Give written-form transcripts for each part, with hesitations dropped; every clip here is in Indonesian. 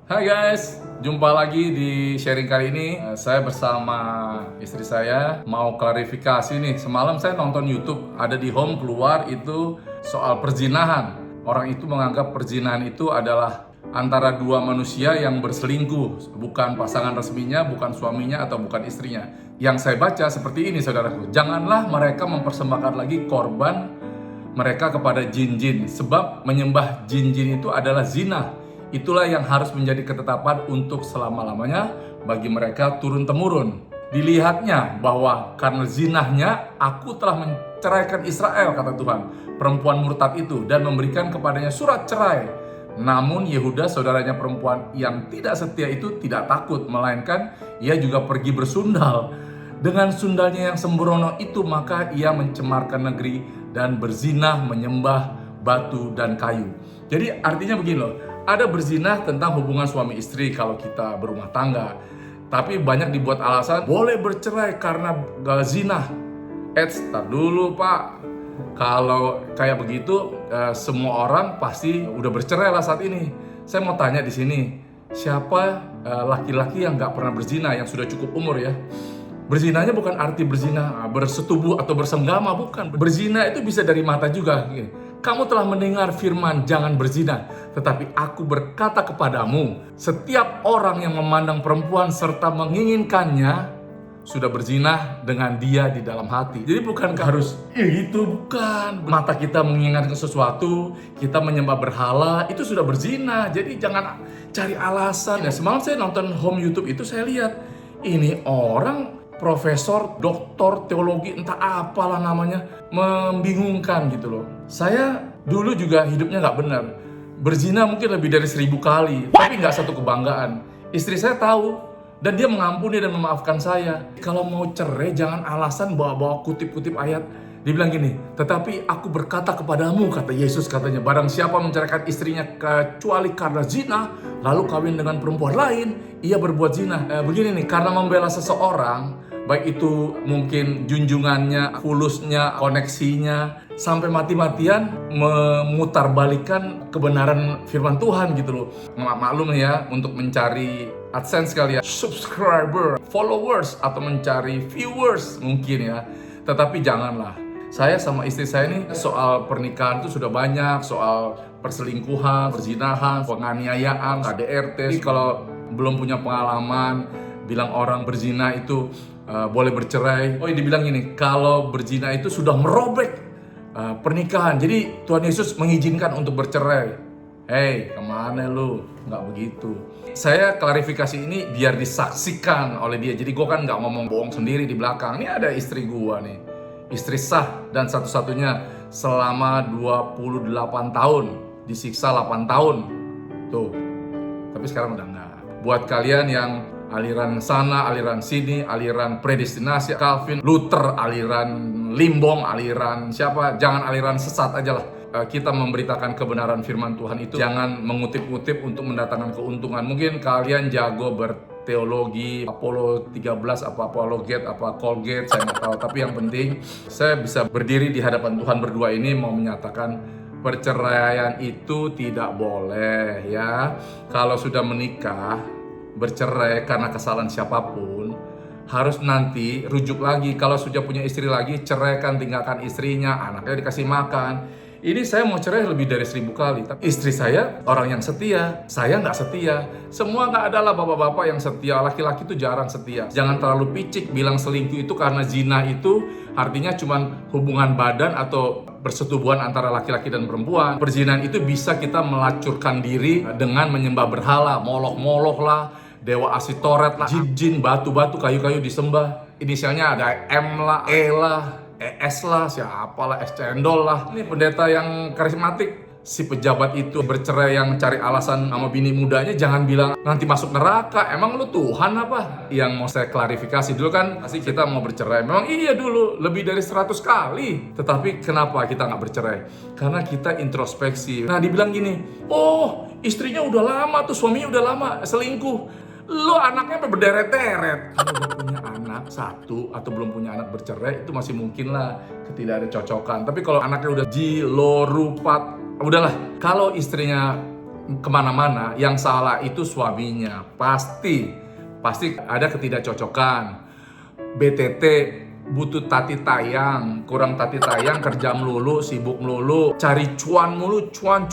Hai guys, jumpa lagi di sharing kali ini. Saya bersama istri saya mau klarifikasi nih. Semalam saya nonton YouTube, ada di home keluar itu soal perzinahan. Orang itu menganggap perzinahan itu adalah antara dua manusia yang berselingkuh, bukan pasangan resminya, bukan suaminya atau bukan istrinya. Yang saya baca seperti ini, saudaraku. Janganlah mereka mempersembahkan lagi korban mereka kepada jin-jin, sebab menyembah jin-jin itu adalah zina. Itulah yang harus menjadi ketetapan untuk selama-lamanya bagi mereka turun-temurun. Dilihatnya bahwa karena zinahnya aku telah menceraikan Israel, kata Tuhan, perempuan murtad itu, dan memberikan kepadanya surat cerai. Namun Yehuda, saudaranya perempuan yang tidak setia itu, tidak takut, melainkan ia juga pergi bersundal. Dengan sundalnya yang sembrono itu, maka ia mencemarkan negeri dan berzinah menyembah batu dan kayu. Jadi artinya begini loh, ada berzinah tentang hubungan suami istri kalau kita berumah tangga. Tapi banyak dibuat alasan boleh bercerai karena zina. Tar dulu pak, kalau kayak begitu semua orang pasti udah bercerai lah saat ini. Saya mau tanya di sini, siapa laki-laki yang nggak pernah berzina, yang sudah cukup umur ya? Berzinanya bukan arti berzina bersetubuh atau bersenggama, bukan. Berzina itu bisa dari mata juga. Kamu telah mendengar firman jangan berzina, tetapi aku berkata kepadamu, setiap orang yang memandang perempuan serta menginginkannya sudah berzina dengan dia di dalam hati. Jadi bukankah harus itu, bukan. Mata kita menginginkan sesuatu, kita menyembah berhala, itu sudah berzina. Jadi jangan cari alasan. Ya, semalam saya nonton home YouTube itu, saya lihat ini orang profesor, doktor, teologi, entah apalah namanya, membingungkan gitu loh. Saya dulu juga hidupnya nggak benar. Berzina mungkin lebih dari 1000 kali, tapi nggak satu kebanggaan. Istri saya tahu, dan dia mengampuni dan memaafkan saya. Kalau mau cerai, jangan alasan bawa-bawa kutip-kutip ayat. Dia bilang gini, tetapi aku berkata kepadamu, kata Yesus katanya, barang siapa menceraikan istrinya kecuali karena zina, lalu kawin dengan perempuan lain, ia berbuat zina. Begini nih, karena membela seseorang, baik itu mungkin junjungannya, fulusnya, koneksinya, sampai mati-matian memutarbalikkan kebenaran firman Tuhan gitu loh. Maklum ya, untuk mencari AdSense kali ya, subscriber, followers, atau mencari viewers mungkin ya. Tetapi janganlah. Saya sama istri saya ini soal pernikahan itu sudah banyak, soal perselingkuhan, perzinahan, penganiayaan, KDRT. Jadi kalau belum punya pengalaman, bilang orang berzina itu boleh bercerai. Oh, dibilang gini, kalau berzina itu sudah merobek pernikahan. Jadi Tuhan Yesus mengizinkan untuk bercerai. Hei, kemana lu? Nggak begitu. Saya klarifikasi ini biar disaksikan oleh dia. Jadi gue kan nggak ngomong bohong sendiri di belakang. Ini ada istri gue nih. Istri sah dan satu-satunya selama 28 tahun. Disiksa 8 tahun. Tuh. Tapi sekarang udah enggak. Buat kalian yang aliran sana, aliran sini, aliran predestinasi, Calvin, Luther, aliran Limbong, aliran siapa, jangan aliran sesat aja lah. Kita memberitakan kebenaran firman Tuhan itu, jangan mengutip-ngutip untuk mendatangkan keuntungan. Mungkin kalian jago berteologi, Apollo 13, apa Apologet, apa Colgate, saya nggak tahu. Tapi yang penting, saya bisa berdiri di hadapan Tuhan berdua ini mau menyatakan perceraian itu tidak boleh ya. Kalau sudah menikah, bercerai karena kesalahan siapapun, harus nanti rujuk lagi. Kalau sudah punya istri lagi, ceraikan, tinggalkan istrinya, anaknya dikasih makan. Ini saya mau cerai lebih dari 1000 kali. Tapi istri saya orang yang setia, saya nggak setia. Semua nggak adalah bapak-bapak yang setia. Laki-laki itu jarang setia. Jangan terlalu picik bilang selingkuh itu karena zina itu artinya cuma hubungan badan atau persetubuhan antara laki-laki dan perempuan. Perzinahan itu bisa kita melacurkan diri dengan menyembah berhala, molok-molok lah, dewa Asitoret lah, jin-jin, batu-batu, kayu-kayu disembah. Inisialnya ada M lah, E lah, ES lah, siapalah, es cendol lah. Ini pendeta yang karismatik. Si pejabat itu bercerai yang cari alasan sama bini mudanya, jangan bilang nanti masuk neraka. Emang lu Tuhan apa? Yang mau saya klarifikasi dulu kan, pasti kita mau bercerai. Memang iya dulu, lebih dari 100 kali. Tetapi kenapa kita nggak bercerai? Karena kita introspeksi. Nah, dibilang gini, oh istrinya udah lama tuh, suaminya udah lama selingkuh. Lo anaknya sampai berderet-deret. Kalau udah punya anak satu atau belum punya anak bercerai, itu masih mungkin lah tidak ada cocokan. Tapi kalau anaknya udah jilorupat, udahlah. Kalau istrinya kemana-mana, yang salah itu suaminya. Pasti ada ketidakcocokan. BTT, butuh tati tayang, kurang tati tayang, kerja melulu, sibuk melulu, cari cuan mulu, cuan,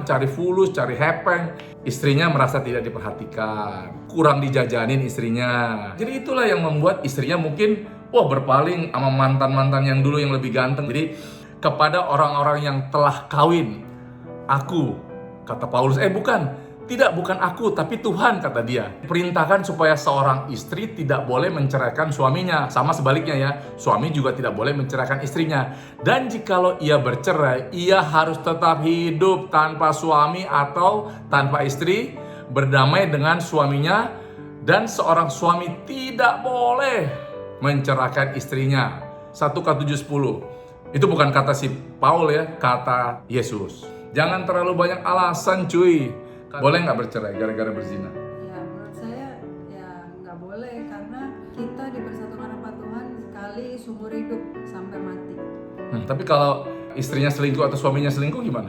cari fulus, cari hepeng. Istrinya merasa tidak diperhatikan, kurang dijajanin istrinya. Jadi itulah yang membuat istrinya mungkin berpaling sama mantan-mantan yang dulu yang lebih ganteng. Jadi kepada orang-orang yang telah kawin, aku, kata Paulus, bukan aku, tapi Tuhan, kata dia, perintahkan supaya seorang istri tidak boleh menceraikan suaminya. Sama sebaliknya ya, suami juga tidak boleh menceraikan istrinya. Dan jikalau ia bercerai, ia harus tetap hidup tanpa suami atau tanpa istri, berdamai dengan suaminya. Dan seorang suami tidak boleh menceraikan istrinya. 1 Korintus 7:10. Itu bukan kata si Paul ya, kata Yesus. Jangan terlalu banyak alasan cuy. Boleh nggak bercerai gara-gara berzina? Ya menurut saya ya nggak boleh, karena kita dipersatukan sama Tuhan sekali seumur hidup sampai mati. Tapi kalau istrinya selingkuh atau suaminya selingkuh gimana?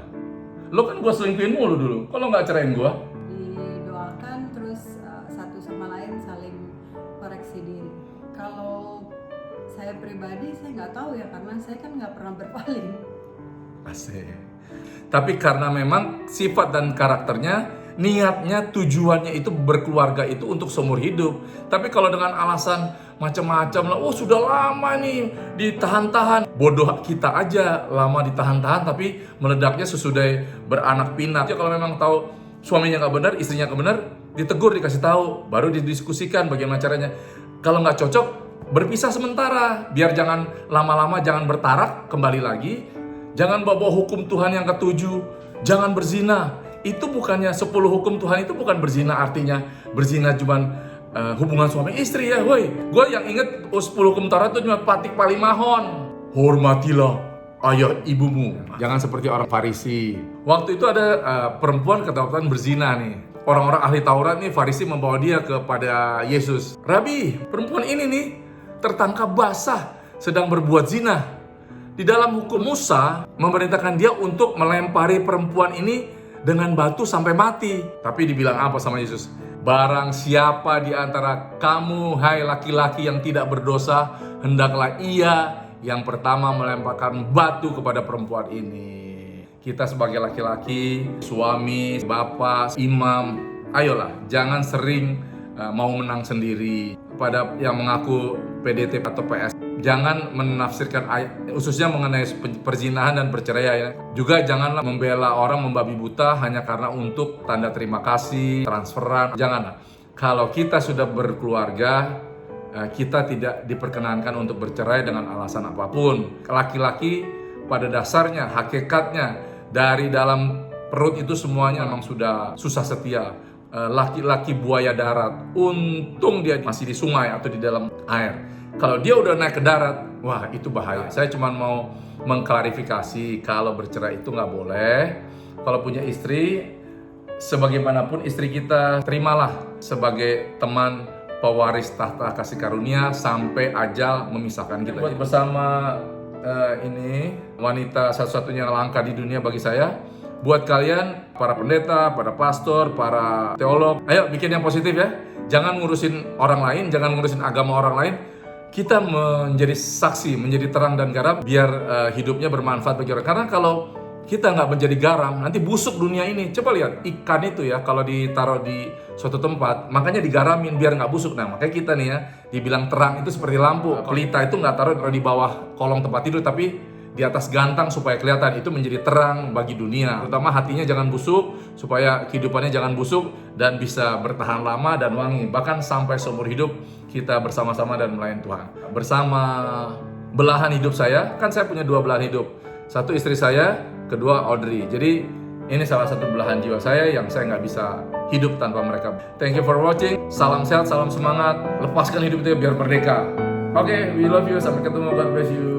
Lo kan gua selingkuhin mulu dulu, kalau nggak ceraiin gua? Didoakan terus satu sama lain saling koreksi diri. Kalau saya pribadi saya nggak tahu ya, karena saya kan nggak pernah berpaling. Asik. Tapi karena memang sifat dan karakternya, niatnya, tujuannya itu berkeluarga itu untuk seumur hidup. Tapi kalau dengan alasan macam-macam lah, sudah lama nih ditahan-tahan. Bodoh kita aja lama ditahan-tahan, tapi meledaknya sesudah beranak pinak. Jadi kalau memang tahu suaminya nggak benar, istrinya nggak benar, ditegur, dikasih tahu, baru didiskusikan bagaimana caranya. Kalau nggak cocok, berpisah sementara, biar jangan lama-lama, jangan bertarak, kembali lagi. Jangan bawa hukum Tuhan yang ketujuh, jangan berzina. Itu bukannya 10 hukum Tuhan itu bukan berzina, artinya berzina cuman hubungan suami istri ya. Gue yang inget 10 hukum Taurat itu cuma patik palimahon. Hormatilah ayah ibumu. Jangan seperti orang Farisi. Waktu itu ada perempuan ketahuan berzina nih. Orang-orang ahli Taurat nih, Farisi membawa dia kepada Yesus. Rabi, perempuan ini nih tertangkap basah sedang berbuat zina. Di dalam hukum Musa memerintahkan dia untuk melempari perempuan ini dengan batu sampai mati. Tapi dibilang apa sama Yesus? Barang siapa di antara kamu, hai laki-laki yang tidak berdosa, hendaklah ia yang pertama melemparkan batu kepada perempuan ini. Kita sebagai laki-laki, suami, bapak, imam, ayolah jangan sering mau menang sendiri. Pada yang mengaku PDT atau PS, jangan menafsirkan ayat, khususnya mengenai perzinahan dan perceraian ya. Juga janganlah membela orang membabi buta hanya karena untuk tanda terima kasih, transferan. Janganlah. Kalau kita sudah berkeluarga, kita tidak diperkenankan untuk bercerai dengan alasan apapun. Laki-laki pada dasarnya, hakikatnya, dari dalam perut itu semuanya memang sudah susah setia. Laki-laki buaya darat, untung dia masih di sungai atau di dalam air. Kalau dia udah naik ke darat, wah itu bahaya. Saya cuma mau mengklarifikasi kalau bercerai itu nggak boleh. Kalau punya istri, sebagaimanapun istri kita, terimalah sebagai teman pewaris tahta kasih karunia sampai ajal memisahkan kita. Buat bersama ini wanita satu-satunya langka di dunia bagi saya. Buat kalian, para pendeta, para pastor, para teolog, ayo bikin yang positif ya. Jangan ngurusin orang lain, jangan ngurusin agama orang lain. Kita menjadi saksi, menjadi terang dan garam, biar hidupnya bermanfaat bagi orang. Karena kalau kita nggak menjadi garam, nanti busuk dunia ini. Coba lihat, ikan itu ya, kalau ditaruh di suatu tempat, makanya digaramin biar nggak busuk. Nah, makanya kita nih ya, dibilang terang itu seperti lampu. Pelita itu nggak taruh di bawah kolong tempat tidur, tapi di atas gantang supaya kelihatan. Itu menjadi terang bagi dunia. Terutama hatinya jangan busuk, supaya kehidupannya jangan busuk dan bisa bertahan lama dan wangi. Bahkan sampai seumur hidup kita bersama-sama dan melayani Tuhan. Bersama belahan hidup saya, kan saya punya 2 belahan hidup. Satu istri saya, kedua Audrey. Jadi ini salah satu belahan jiwa saya yang saya nggak bisa hidup tanpa mereka. Thank you for watching. Salam sehat, salam semangat. Lepaskan hidup itu biar merdeka. Oke, we love you. Sampai ketemu. God bless you.